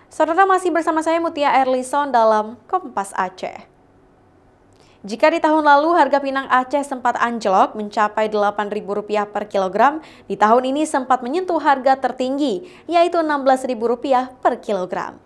Saudara, masih bersama saya Mutia Erlison dalam Kompas Aceh. Jika di tahun lalu harga pinang Aceh sempat anjlok mencapai Rp8.000 per kilogram, di tahun ini sempat menyentuh harga tertinggi, yaitu Rp16.000 per kilogram.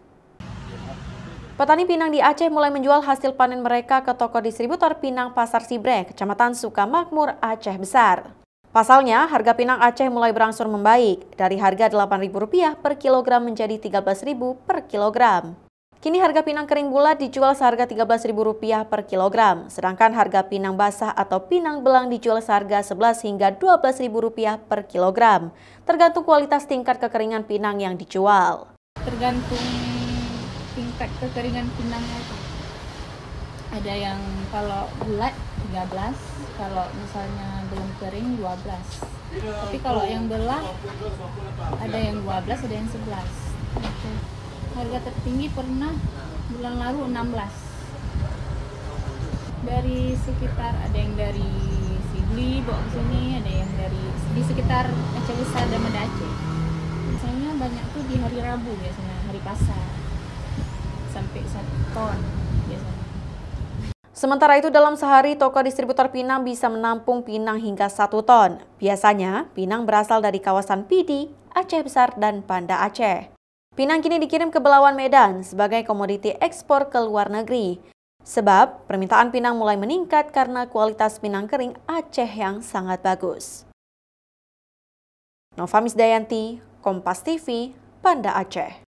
Petani pinang di Aceh mulai menjual hasil panen mereka ke toko distributor pinang Pasar Sibre, Kecamatan Sukamakmur, Aceh Besar. Pasalnya, harga pinang Aceh mulai berangsur membaik, dari harga Rp8.000 per kilogram menjadi Rp13.000 per kilogram. Kini harga pinang kering bulat dijual seharga Rp13.000 per kilogram, sedangkan harga pinang basah atau pinang belang dijual seharga Rp11 hingga Rp12.000 per kilogram, tergantung kualitas tingkat kekeringan pinang yang dijual. Tergantung tingkat kekeringan pinangnya itu. Ada yang kalau bulat 13, kalau misalnya belum kering 12. Tapi kalau yang belah ada yang 12, ada yang 11. Harga tertinggi pernah bulan lalu 16. Dari sekitar, ada yang dari Sigli bawa ke sini, ada yang dari di sekitar Aceh Besar dan Banda Aceh. Misalnya banyak tuh di hari Rabu biasanya, hari pasar. Sampai 1 ton biasanya. Sementara itu dalam sehari toko distributor pinang bisa menampung pinang hingga 1 ton. Biasanya pinang berasal dari kawasan Pidi, Aceh Besar, dan Banda Aceh. Pinang kini dikirim ke Belawan Medan sebagai komoditi ekspor ke luar negeri. Sebab permintaan pinang mulai meningkat karena kualitas pinang kering Aceh yang sangat bagus. Nova Misdayanti, Kompas TV, Banda Aceh.